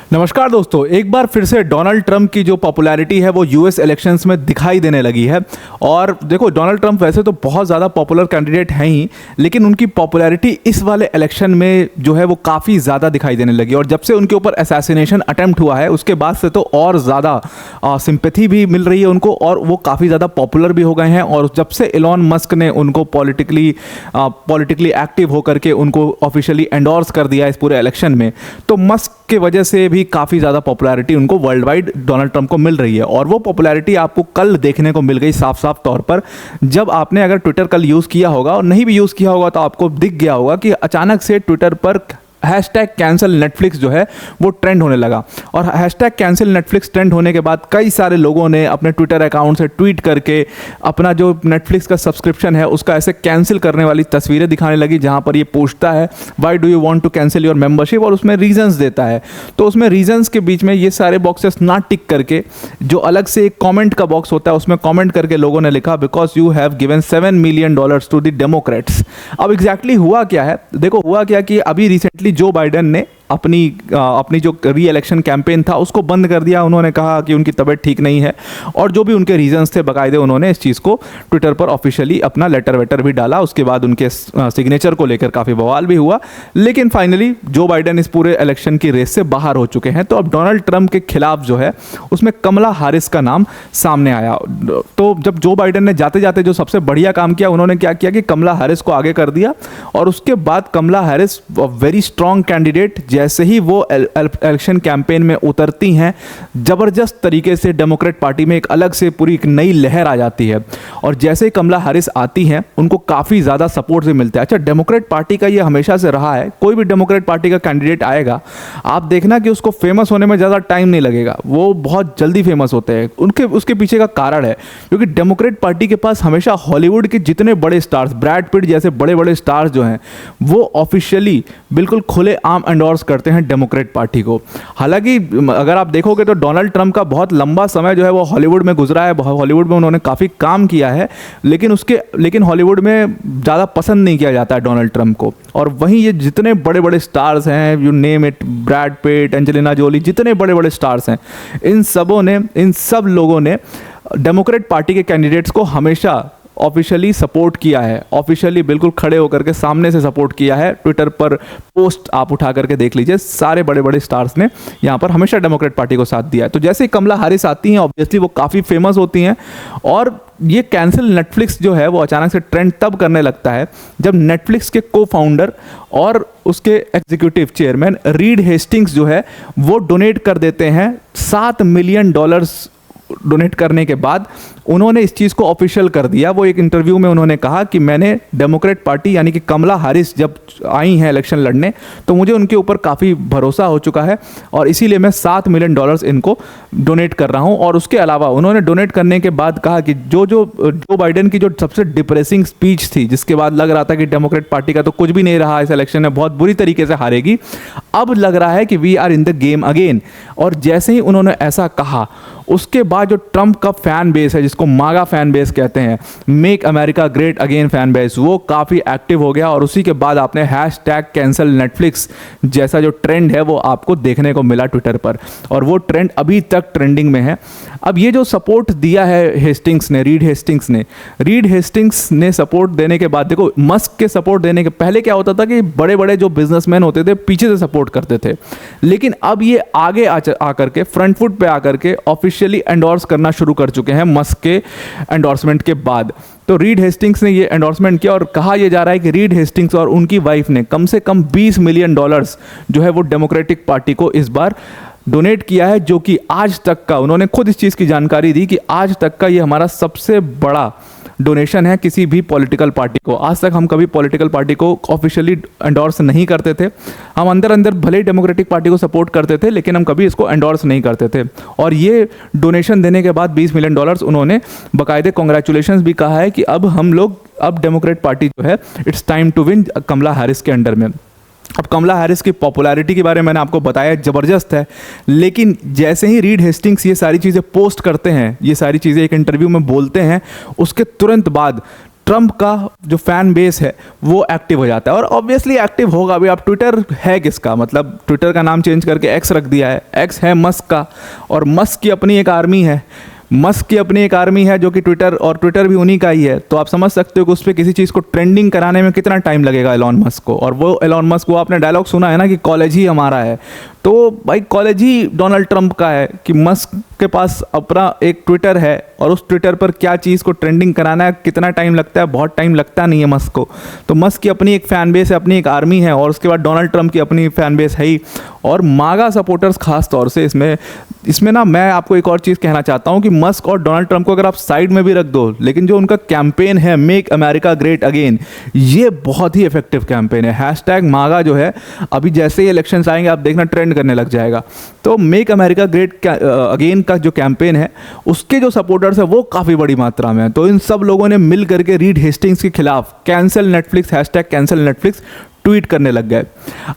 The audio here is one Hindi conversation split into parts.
नमस्कार दोस्तों, एक बार फिर से डोनाल्ड ट्रंप की जो पॉपुलैरिटी है वो यूएस इलेक्शंस में दिखाई देने लगी है। और देखो, डोनाल्ड ट्रंप वैसे तो बहुत ज़्यादा पॉपुलर कैंडिडेट हैं ही, लेकिन उनकी पॉपुलैरिटी इस वाले इलेक्शन में जो है वो काफ़ी ज़्यादा दिखाई देने लगी। और जब से उनके ऊपर असैसिनेशन अटेम्प्ट हुआ है उसके बाद से तो और ज़्यादा सिंपैथी भी मिल रही है उनको, और वो काफ़ी ज़्यादा पॉपुलर भी हो गए हैं। और जब से इलॉन मस्क ने उनको पॉलिटिकली एक्टिव होकर के उनको ऑफिशियली एंडोर्स कर दिया इस पूरे इलेक्शन में, तो मस्क के वजह से भी काफ़ी ज़्यादा पॉपुलैरिटी उनको वर्ल्ड वाइड डोनाल्ड ट्रंप को मिल रही है। और वो पॉपुलैरिटी आपको कल देखने को मिल गई साफ साफ तौर पर, जब आपने अगर ट्विटर कल यूज़ किया होगा और नहीं भी यूज़ किया होगा तो आपको दिख गया होगा कि अचानक से ट्विटर पर हैशटैग कैंसिल नेटफ्लिक्स जो है वो ट्रेंड होने लगा। और हैशटैग कैंसिल नेटफ्लिक्स ट्रेंड होने के बाद कई सारे लोगों ने अपने ट्विटर अकाउंट से ट्वीट करके अपना जो नेटफ्लिक्स का सब्सक्रिप्शन है उसका ऐसे कैंसिल करने वाली तस्वीरें दिखाने लगी, जहां पर ये पूछता है why do you want to cancel your membership, और उसमें रीजंस देता है। तो उसमें रीजंस के बीच में ये सारे बॉक्सेस ना टिक करके जो अलग से एक कॉमेंट का बॉक्स होता है उसमें कॉमेंट करके लोगों ने लिखा because you have given $7 million to the Democrats. अब एग्जैक्टली हुआ क्या है, देखो हुआ क्या कि अभी रिसेंटली जो बाइडेन ने अपनी जो री इलेक्शन कैंपेन था उसको बंद कर दिया। उन्होंने कहा कि उनकी तबीयत ठीक नहीं है, और जो भी उनके रीजंस थे बाकायदे उन्होंने इस चीज़ को ट्विटर पर ऑफिशियली अपना लेटर वेटर भी डाला। उसके बाद उनके सिग्नेचर को लेकर काफ़ी बवाल भी हुआ, लेकिन फाइनली जो बाइडेन इस पूरे इलेक्शन की रेस से बाहर हो चुके हैं। तो अब डोनाल्ड ट्रंप के खिलाफ जो है उसमें कमला हैरिस का नाम सामने आया। तो जब जो बाइडेन ने जाते जाते जो सबसे बढ़िया काम किया, उन्होंने क्या किया कि कमला हैरिस को आगे कर दिया, और उसके बाद कमला हैरिस वेरी स्ट्रॉन्ग कैंडिडेट जैसे ही वो इलेक्शन कैंपेन में उतरती हैं, जबरदस्त तरीके से डेमोक्रेट पार्टी में एक अलग से पूरी एक नई लहर आ जाती है। और जैसे ही कमला हैरिस आती हैं उनको काफ़ी ज़्यादा सपोर्ट से मिलता है। अच्छा, डेमोक्रेट पार्टी का ये हमेशा से रहा है, कोई भी डेमोक्रेट पार्टी का कैंडिडेट आएगा आप देखना कि उसको फेमस होने में ज़्यादा टाइम नहीं लगेगा, वो बहुत जल्दी फेमस होते हैं। उसके पीछे का कारण है क्योंकि डेमोक्रेट पार्टी के पास हमेशा हॉलीवुड के जितने बड़े स्टार्स, ब्रैड पिट जैसे बड़े बड़े स्टार्स जो हैं वो ऑफिशियली बिल्कुल खुले आम एंडोर्स करते हैं डेमोक्रेट पार्टी को। हालांकि अगर आप देखोगे तो डोनाल्ड ट्रंप का बहुत लंबा समय जो है वो हॉलीवुड में गुजरा है, हॉलीवुड में उन्होंने काफ़ी काम किया है, लेकिन हॉलीवुड में ज़्यादा पसंद नहीं किया जाता है डोनाल्ड ट्रंप को। और वहीं ये जितने बड़े बड़े स्टार्स हैं, you name it, Brad Pitt, Angelina Jolie, जितने बड़े बड़े स्टार्स हैं, इन सब लोगों ने डेमोक्रेट पार्टी के कैंडिडेट्स को हमेशा ऑफिशियली सपोर्ट किया है, ऑफिशियली बिल्कुल खड़े होकर के सामने से सपोर्ट किया है। ट्विटर पर पोस्ट आप उठा करके देख लीजिए, सारे बड़े बड़े स्टार्स ने यहाँ पर हमेशा डेमोक्रेट पार्टी को साथ दिया है। तो जैसे ही कमला हैरिस आती हैं ऑब्वियसली वो काफ़ी फेमस होती हैं, और ये कैंसिल नेटफ्लिक्स जो है वो अचानक से ट्रेंड तब करने लगता है जब नेटफ्लिक्स के को फाउंडर और उसके एग्जीक्यूटिव चेयरमैन रीड हेस्टिंग्स जो है वो डोनेट कर देते हैं $7 मिलियन। डोनेट करने के बाद उन्होंने इस चीज़ को ऑफिशियल कर दिया। वो एक इंटरव्यू में उन्होंने कहा कि मैंने डेमोक्रेट पार्टी यानी कि कमला हैरिस जब आई हैं इलेक्शन लड़ने तो मुझे उनके ऊपर काफ़ी भरोसा हो चुका है, और इसीलिए मैं $7 मिलियन इनको डोनेट कर रहा हूं। और उसके अलावा उन्होंने डोनेट करने के बाद कहा कि जो बाइडेन की जो सबसे डिप्रेसिंग स्पीच थी, जिसके बाद लग रहा था कि डेमोक्रेट पार्टी का तो कुछ भी नहीं रहा इस इलेक्शन में, बहुत बुरी तरीके से हारेगी, अब लग रहा है कि we are in the game again. और जैसे ही उन्होंने ऐसा कहा उसके बाद जो ट्रंप का फैन बेस है, जिसको मागा फैन बेस कहते हैं, make America great again fan base, वो काफ़ी एक्टिव हो गया। और उसी के बाद आपने हैशटैग कैंसल नेटफ्लिक्स जैसा जो ट्रेंड है वो आपको देखने को मिला ट्विटर पर, और वो ट्रेंड अभी तक ट्रेंडिंग में है। अब ये जो सपोर्ट दिया है रीड हेस्टिंग्स ने सपोर्ट देने के बाद, देखो मस्क के सपोर्ट देने के पहले क्या होता था कि बड़े बड़े जो बिजनेसमैन होते थे पीछे से सपोर्ट करते थे, लेकिन अब ये आगे आकर के फ्रंट फुट पे आकर के ऑफिशियली एंडोर्स करना शुरू कर चुके हैं मस्क के एंडोर्समेंट के बाद। तो रीड हेस्टिंग्स ने ये एंडोर्समेंट किया, और कहा यह जा रहा है कि रीड हेस्टिंग्स और उनकी वाइफ ने कम से कम $20 मिलियन जो है वो डेमोक्रेटिक पार्टी को इस बार डोनेट किया है, जो कि आज तक का, उन्होंने खुद इस चीज़ की जानकारी दी कि आज तक का ये हमारा सबसे बड़ा डोनेशन है किसी भी पॉलिटिकल पार्टी को। आज तक हम कभी पॉलिटिकल पार्टी को ऑफिशियली एंडोर्स नहीं करते थे, हम अंदर अंदर भले ही डेमोक्रेटिक पार्टी को सपोर्ट करते थे लेकिन हम कभी इसको एंडोर्स नहीं करते थे। और ये डोनेशन देने के बाद $20 मिलियन उन्होंने बाकायदे कॉन्ग्रेचुलेशंस भी कहा है कि अब डेमोक्रेट पार्टी जो है it's time to win Kamala Harris के अंडर में। अब कमला हैरिस की पॉपुलैरिटी के बारे में मैंने आपको बताया ज़बरदस्त है, लेकिन जैसे ही रीड हेस्टिंग्स ये सारी चीज़ें पोस्ट करते हैं, ये सारी चीज़ें एक इंटरव्यू में बोलते हैं, उसके तुरंत बाद ट्रम्प का जो फैन बेस है वो एक्टिव हो जाता है। और ऑब्वियसली एक्टिव होगा भी। अब ट्विटर है किसका, मतलब ट्विटर का नाम चेंज करके एक्स रख दिया है। एक्स है मस्क का, और मस्क की अपनी एक आर्मी है। मस्क की अपनी एक आर्मी है जो कि ट्विटर, और ट्विटर भी उन्हीं का ही है। तो आप समझ सकते हो कि उस पर किसी चीज़ को ट्रेंडिंग कराने में कितना टाइम लगेगा एलॉन मस्क को। और वो एलॉन मस्क, वो आपने डायलॉग सुना है ना कि कॉलेज ही हमारा है। तो भाई कॉलेज ही डोनाल्ड ट्रंप का है कि मस्क के पास अपना एक ट्विटर है, और उस ट्विटर पर क्या चीज़ को ट्रेंडिंग कराना है, कितना टाइम लगता है, बहुत टाइम लगता नहीं है मस्क को। तो मस्क की अपनी एक फ़ैन बेस है, अपनी एक आर्मी है, और उसके बाद डोनाल्ड ट्रंप की अपनी फ़ैन बेस है ही। और मागा सपोर्टर्स खास तौर से इसमें ना मैं आपको एक और चीज़ कहना चाहता हूँ कि मस्क और डोनाल्ड ट्रंप को अगर आप साइड में भी रख दो, लेकिन जो उनका कैंपेन है मेक अमेरिका ग्रेट अगेन, ये बहुत ही इफेक्टिव कैंपेन है। हैशटैग मागा जो है, अभी जैसे ही इलेक्शंस आएंगे आप देखना ट्रेंड करने लग जाएगा। तो मेक अमेरिका ग्रेट अगेन का जो कैंपेन है, उसके जो सपोर्टर्स है वो काफ़ी बड़ी मात्रा में है। तो इन सब लोगों ने मिल करके रीड हेस्टिंग्स के खिलाफ cancel Netflix, hashtag cancel Netflix tweet करने लग गए।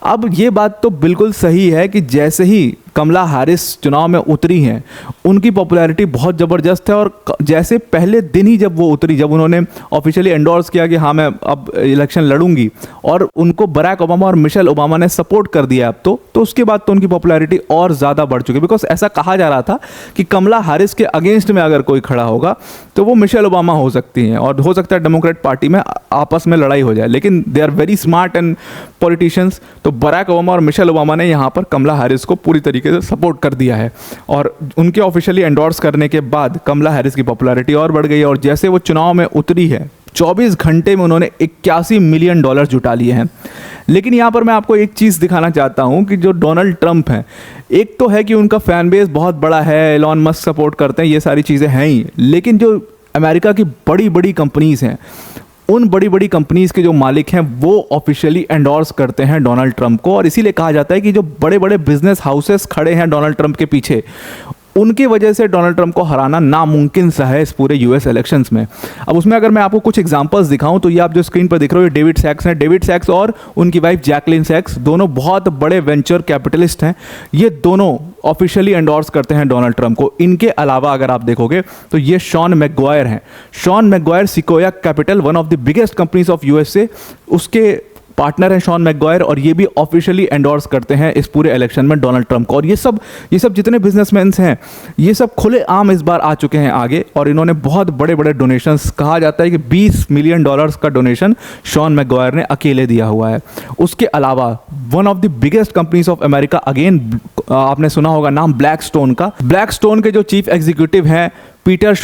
अब ये बात तो बिल्कुल सही है कि जैसे ही कमला हैरिस चुनाव में उतरी हैं, उनकी पॉपुलैरिटी बहुत ज़बरदस्त है। और जैसे पहले दिन ही जब वो उतरी, जब उन्होंने ऑफिशियली एंडोर्स किया कि हाँ मैं अब इलेक्शन लड़ूंगी, और उनको बराक ओबामा और मिशेल ओबामा ने सपोर्ट कर दिया अब तो उसके बाद तो उनकी पॉपुलैरिटी और ज़्यादा बढ़ चुकी है। बिकॉज ऐसा कहा जा रहा था कि कमला हैरिस के अगेंस्ट में अगर कोई खड़ा होगा तो वो मिशेल ओबामा हो सकती हैं, और हो सकता है डेमोक्रेट पार्टी में आपस में लड़ाई हो जाए। लेकिन they are very smart and politicians, तो बराक ओबामा और मिशेल ओबामा ने यहाँ पर कमला हैरिस को पूरी तरीके से सपोर्ट कर दिया है। और उनके ऑफिशियली एंडोर्स करने के बाद कमला हैरिस की पॉपुलैरिटी और बढ़ गई है। और जैसे वो चुनाव में उतरी है, 24 घंटे में उन्होंने $81 मिलियन जुटा लिए हैं। लेकिन यहाँ पर मैं आपको एक चीज़ दिखाना चाहता हूँ कि जो डोनाल्ड ट्रंप हैं, एक तो है कि उनका फैन बेस बहुत बड़ा है, एलॉन मस्क सपोर्ट करते हैं, ये सारी चीज़ें हैं ही। लेकिन जो अमेरिका की बड़ी बड़ी कंपनीज़ हैं, उन बड़ी बड़ी कंपनीज़ के जो मालिक हैं वो ऑफिशियली एंडोर्स करते हैं डोनाल्ड ट्रंप को। और इसीलिए कहा जाता है कि जो बड़े बड़े बिजनेस हाउसेस खड़े हैं डोनाल्ड ट्रंप के पीछे, उनकी वजह से डोनाल्ड ट्रंप को हराना नामुमकिन सा है इस पूरे यूएस इलेक्शंस में। अब उसमें अगर मैं आपको कुछ एग्जांपल्स दिखाऊं तो ये आप जो स्क्रीन पर दिख रहे हो, ये डेविड सैक्स हैं। डेविड सैक्स और उनकी वाइफ जैकलिन सैक्स दोनों बहुत बड़े वेंचर कैपिटलिस्ट हैं। ये दोनों ऑफिशियली एंडोर्स करते हैं डोनाल्ड ट्रंप को। इनके अलावा अगर आप देखोगे तो ये शॉन मैकग्वायर हैं। Shaun Maguire Sequoia Capital, one of the biggest companies of USA, उसके पार्टनर हैं शॉन मैकग्वायर, और ये भी ऑफिशियली एंडोर्स करते हैं इस पूरे इलेक्शन में डोनाल्ड ट्रंप को। और ये सब जितने बिजनेसमैन हैं, ये सब खुले आम इस बार आ चुके हैं आगे, और इन्होंने बहुत बड़े बड़े डोनेशंस, कहा जाता है कि $20 मिलियन का डोनेशन शॉन मैकग्वायर ने अकेले दिया हुआ है। उसके अलावा one of the biggest companies of America, again आपने सुना होगा नाम ब्लैकस्टोन का। ब्लैकस्टोन के जो चीफ एग्जीक्यूटिव हैं पीटर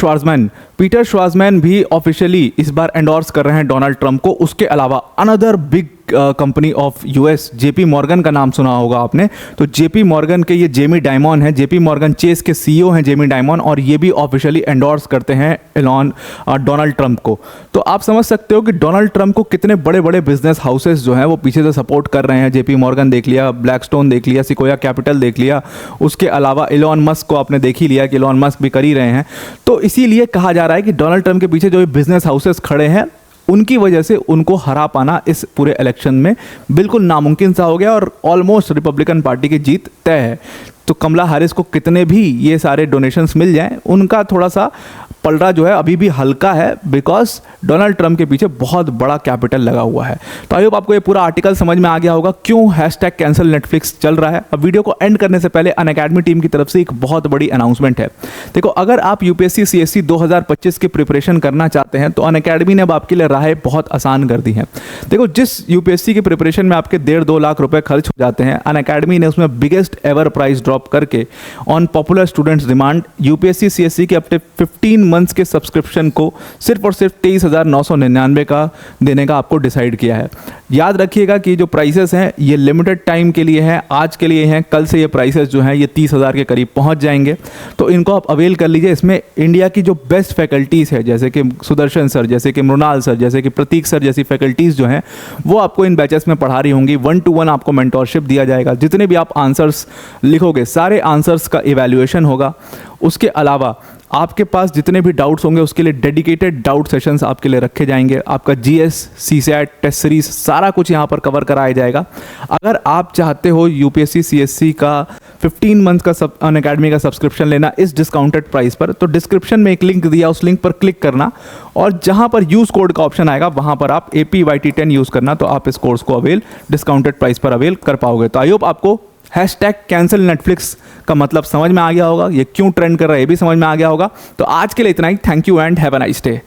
श्वार्ज़मैन भी ऑफिशियली इस बार एंडोर्स कर रहे हैं डोनाल्ड ट्रंप को। उसके अलावा another big company of US, JP Morgan का नाम सुना होगा आपने। तो जेपी मॉर्गन के ये जेमी डायमॉन हैं, जेपी मॉर्गन चेस के सीईओ हैं जेमी डायमॉन, और ये भी ऑफिशियली एंडोर्स करते हैं डोनाल्ड ट्रंप को। तो आप समझ सकते हो कि डोनाल्ड ट्रंप को कितने बड़े बड़े बिजनेस हाउसेस जो हैं वो पीछे से सपोर्ट कर रहे हैं। जेपी मॉर्गन देख लिया, ब्लैकस्टोन देख लिया, सिकोया कैपिटल देख लिया, उसके अलावा एलॉन मस्क को आपने देख ही लिया कि एलॉन मस्क भी कर ही रहे हैं। तो इसीलिए कहा जा रहा है कि डोनाल्ड ट्रंप के पीछे जो बिजनेस हाउसेस खड़े हैं, उनकी वजह से उनको हरा पाना इस पूरे इलेक्शन में बिल्कुल नामुमकिन सा हो गया, और ऑलमोस्ट रिपब्लिकन पार्टी की जीत तय है। तो कमला हैरिस को कितने भी ये सारे डोनेशंस मिल जाएं, उनका थोड़ा सा पलड़ा जो है अभी भी हल्का है, बिकॉज डोनाल्ड ट्रंप के पीछे बहुत बड़ा कैपिटल लगा हुआ है। तो आई होप आपको ये पूरा आर्टिकल समझ में आ गया होगा क्यों हैशटैग कैंसिल नेटफ्लिक्स चल रहा है। अब वीडियो को एंड करने से पहले अनअकैडमी टीम की तरफ से एक बहुत बड़ी अनाउंसमेंट है। देखो, अगर आप यूपीएससी सीएससी 2025 की प्रिपरेशन करना चाहते हैं तो अनअकैडमी ने अब आपके लिए राहें बहुत आसान कर दी हैं। देखो, जिस यूपीएससी की प्रिपरेशन में आपके 1.5-2 लाख रुपए खर्च हो जाते हैं, अनअकैडमी ने उसमें बिगेस्ट एवर प्राइस ड्रॉप करके on popular students demand UPSC CSC के अपने 15 मंथ्स के सब्सक्रिप्शन को सिर्फ और सिर्फ 23,999 का देने का आपको डिसाइड किया है। याद रखिएगा कि जो प्राइसेस हैं ये लिमिटेड टाइम के लिए हैं, आज के लिए हैं। कल से ये प्राइसेस जो हैं ये 30,000 के करीब पहुंच जाएंगे, तो इनको आप अवेल कर लीजिए। इसमें इंडिया की जो बेस्ट फैकल्टीज़ है, जैसे कि सुदर्शन सर, जैसे कि मृणाल सर, जैसे कि प्रतीक सर जैसी फैकल्टीज़ जो हैं वो आपको इन बैचेस में पढ़ा रही होंगी। 1-to-1 आपको मेंटोरशिप दिया जाएगा। जितने भी आप आंसर्स लिखोगे सारे आंसर्स का इवैल्यूएशन होगा। उसके अलावा आपके पास जितने भी डाउट्स होंगे उसके लिए डेडिकेटेड डाउट सेशंस आपके लिए रखे जाएंगे। आपका जीएस, सीसैट, टेस्ट सीरीज सारा कुछ यहाँ पर कवर कराया जाएगा। अगर आप चाहते हो यूपीएससी सीएससी का 15 मंथ का अनअकैडमी का सब्सक्रिप्शन लेना इस डिस्काउंटेड प्राइस पर, तो डिस्क्रिप्शन में एक लिंक दिया, उस लिंक पर क्लिक करना और जहां पर यूज़ कोड का ऑप्शन आएगा वहां पर आप APYT10 यूज़ करना, तो आप इस कोर्स को डिस्काउंटेड प्राइस पर अवेल कर पाओगे। तो आई होप आपको #कैंसिल नेटफ्लिक्स का मतलब समझ में आ गया होगा, ये क्यों ट्रेंड कर रहा है ये भी समझ में आ गया होगा। तो आज के लिए इतना ही। Thank you and have a nice day.